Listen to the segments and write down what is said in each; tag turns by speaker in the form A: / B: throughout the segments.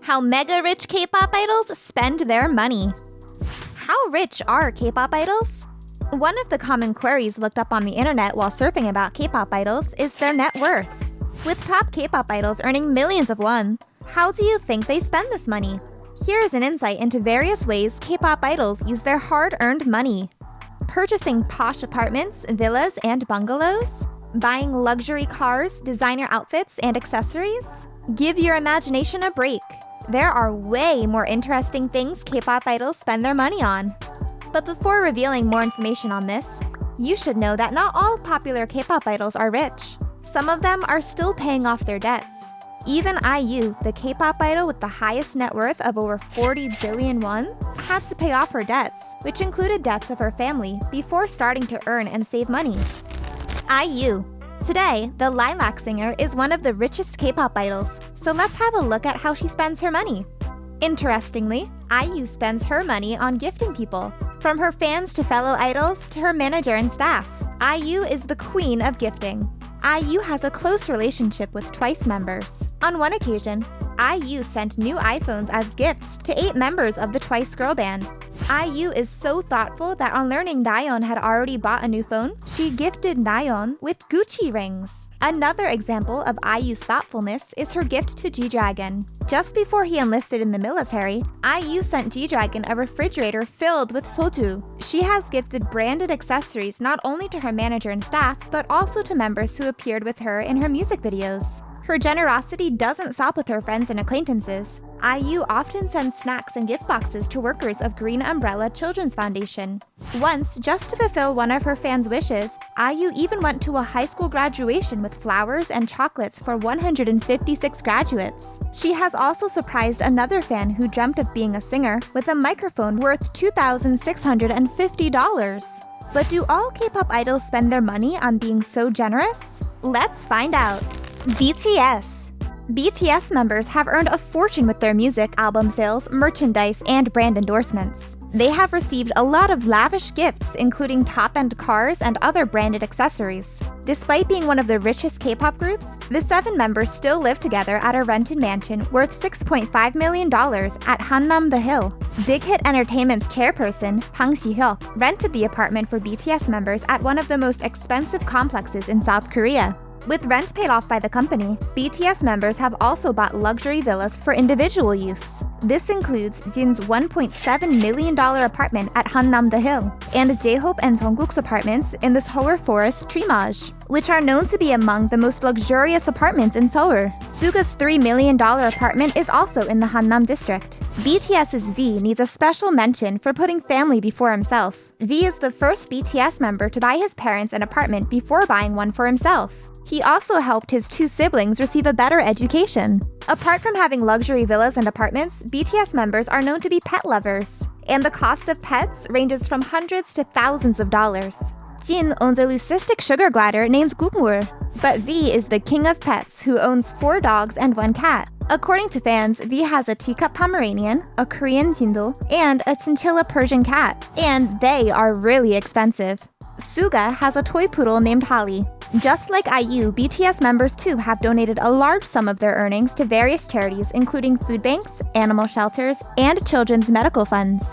A: How mega-rich K-pop idols spend their money. How rich are K-pop idols? One of the common queries looked up on the internet while surfing about K-pop idols is their net worth. With top K-pop idols earning millions of won, how do you think they spend this money? Here is an insight into various ways K-pop idols use their hard-earned money. Purchasing posh apartments, villas, and bungalows? Buying luxury cars, designer outfits, and accessories? Give your imagination a break. There are way more interesting things K-pop idols spend their money on. But before revealing more information on this, you should know that not all popular K-pop idols are rich. Some of them are still paying off their debts. Even IU, the K-pop idol with the highest net worth of over 40 billion won, had to pay off her debts, which included debts of her family, before starting to earn and save money. IU. Today, the Lilac singer is one of the richest K-pop idols, so let's have a look at how she spends her money. Interestingly, IU spends her money on gifting people. From her fans to fellow idols to her manager and staff, IU is the queen of gifting. IU has a close relationship with TWICE members. On one occasion, IU sent new iPhones as gifts to 8 members of the TWICE girl band. IU is so thoughtful that on learning Nayeon had already bought a new phone, she gifted Nayeon with Gucci rings. Another example of IU's thoughtfulness is her gift to GDragon. Just before he enlisted in the military, IU sent GDragon a refrigerator filled with soju. She has gifted branded accessories not only to her manager and staff, but also to members who appeared with her in her music videos. Her generosity doesn't stop with her friends and acquaintances. IU often sends snacks and gift boxes to workers of Green Umbrella Children's Foundation. Once, just to fulfill one of her fans' wishes, IU even went to a high school graduation with flowers and chocolates for 156 graduates. She has also surprised another fan who dreamt of being a singer with a microphone worth $2,650. But do all K-pop idols spend their money on being so generous? Let's find out. BTS. BTS members have earned a fortune with their music, album sales, merchandise, and brand endorsements. They have received a lot of lavish gifts, including top-end cars and other branded accessories. Despite being one of the richest K-pop groups, the 7 members still live together at a rented mansion worth $6.5 million at Hannam the Hill. Big Hit Entertainment's chairperson, Bang Si-hyuk, rented the apartment for BTS members at one of the most expensive complexes in South Korea. With rent paid off by the company, BTS members have also bought luxury villas for individual use. This includes Jin's $1.7 million apartment at Hannam the Hill, and J-Hope and Jungkook's apartments in the Seoul Forest Trimage, which are known to be among the most luxurious apartments in Seoul. Suga's $3 million apartment is also in the Hannam district. BTS's V needs a special mention for putting family before himself. V is the first BTS member to buy his parents an apartment before buying one for himself. He also helped his 2 siblings receive a better education. Apart from having luxury villas and apartments, BTS members are known to be pet lovers. And the cost of pets ranges from hundreds to thousands of dollars. Jin owns a leucistic sugar glider named Gukmul, but V is the king of pets who owns 4 dogs and 1 cat. According to fans, V has a teacup Pomeranian, a Korean Jindo, and a chinchilla Persian cat, and they are really expensive. Suga has a toy poodle named Holly. Just like IU, BTS members too have donated a large sum of their earnings to various charities including food banks, animal shelters, and children's medical funds.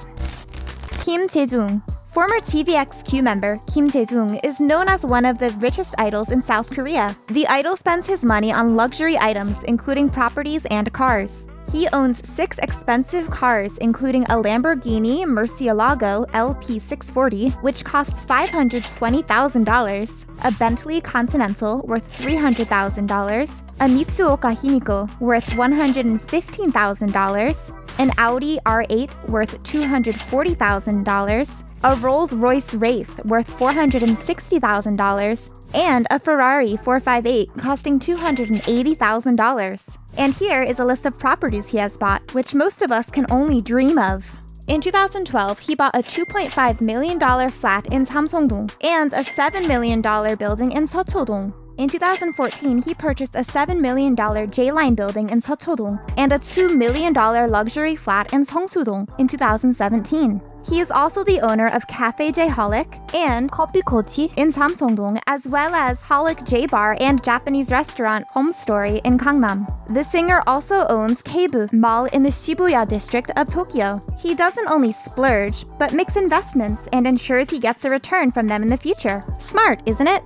A: Kim Taejung. Former TVXQ member Kim Taejung is known as one of the richest idols in South Korea. The idol spends his money on luxury items including properties and cars. He owns 6 expensive cars, including a Lamborghini Murcielago LP640, which costs $520,000, a Bentley Continental worth $300,000, a Mitsuoka Himiko worth $115,000, an Audi R8 worth $240,000, a Rolls-Royce Wraith worth $460,000, and a Ferrari 458 costing $280,000. And here is a list of properties he has bought, which most of us can only dream of. In 2012, he bought a $2.5 million flat in Samsung-dong and a $7 million building in Seocho-dong. In 2014, he purchased a $7 million J-Line building in Seocho-dong and a $2 million luxury flat in Seongsu-dong in 2017. He is also the owner of Cafe J Holic and
B: 커피 코치
A: in Samsungdong, as well as Holic J Bar and Japanese restaurant Home Story in Gangnam. The singer also owns Keibu Mall in the Shibuya district of Tokyo. He doesn't only splurge, but makes investments and ensures he gets a return from them in the future. Smart, isn't it?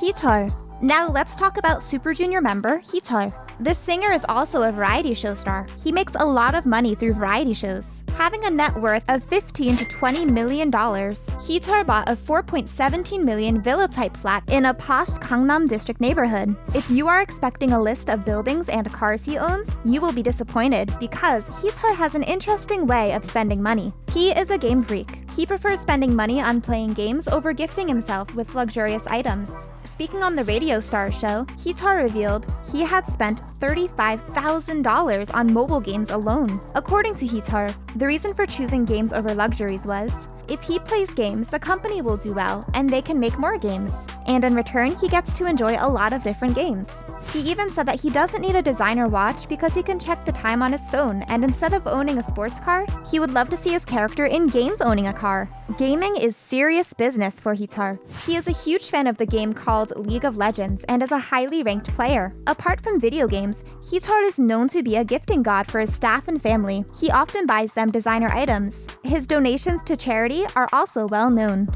A: Heechul. Now let's talk about Super Junior member Heechul. This singer is also a variety show star. He makes a lot of money through variety shows. Having a net worth of $15 to $20 million, Heechul bought a 4.17 million villa-type flat in a posh Gangnam district neighborhood. If you are expecting a list of buildings and cars he owns, you will be disappointed because Heechul has an interesting way of spending money. He is a game freak. He prefers spending money on playing games over gifting himself with luxurious items. Speaking on the Radio Star show, Heechul revealed he had spent $35,000 on mobile games alone. According to Heechul, the reason for choosing games over luxuries was, if he plays games, the company will do well and they can make more games. And in return, he gets to enjoy a lot of different games. He even said that he doesn't need a designer watch because he can check the time on his phone, and instead of owning a sports car, he would love to see his character in games owning a car. Gaming is serious business for Heechul. He is a huge fan of the game called League of Legends and is a highly ranked player. Apart from video games, Heechul is known to be a gifting god for his staff and family. He often buys them designer items. His donations to charity are also well known.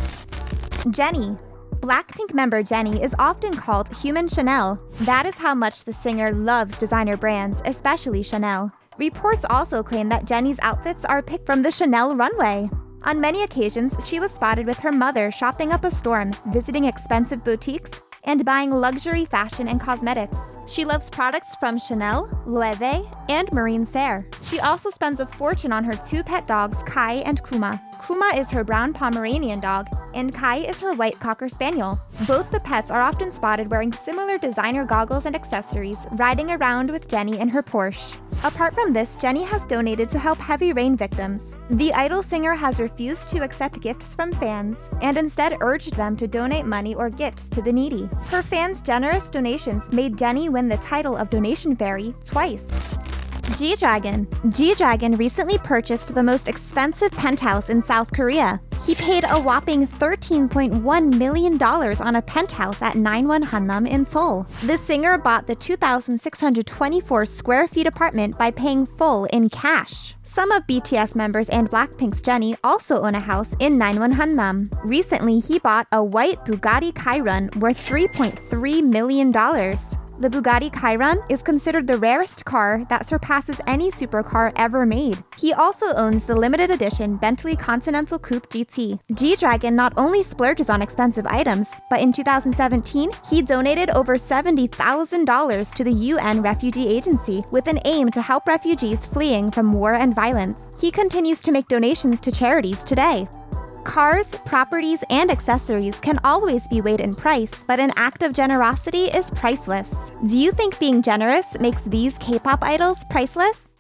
A: Jennie. Blackpink member Jennie is often called Human Chanel. That is how much the singer loves designer brands, especially Chanel. Reports also claim that Jennie's outfits are picked from the Chanel runway. On many occasions, she was spotted with her mother shopping up a storm, visiting expensive boutiques, and buying luxury fashion and cosmetics. She loves products from Chanel, Loewe, and Marine Serre. She also spends a fortune on her two pet dogs, Kai and Kuma. Kuma is her brown Pomeranian dog, and Kai is her white Cocker Spaniel. Both the pets are often spotted wearing similar designer goggles and accessories, riding around with Jennie in her Porsche. Apart from this, Jennie has donated to help heavy rain victims. The idol singer has refused to accept gifts from fans and instead urged them to donate money or gifts to the needy. Her fans' generous donations made Jennie win the title of Donation Fairy twice. GDragon. GDragon recently purchased the most expensive penthouse in South Korea. He paid a whopping $13.1 million on a penthouse at 91 Hanam in Seoul. The singer bought the 2,624 square feet apartment by paying full in cash. Some of BTS members and Blackpink's Jennie also own a house in 91 Hanam. Recently, he bought a white Bugatti Chiron worth $3.3 million. The Bugatti Chiron is considered the rarest car that surpasses any supercar ever made. He also owns the limited edition Bentley Continental Coupe GT. GDragon not only splurges on expensive items, but in 2017, he donated over $70,000 to the UN Refugee Agency with an aim to help refugees fleeing from war and violence. He continues to make donations to charities today. Cars, properties, and accessories can always be weighed in price, but an act of generosity is priceless. Do you think being generous makes these K-pop idols priceless?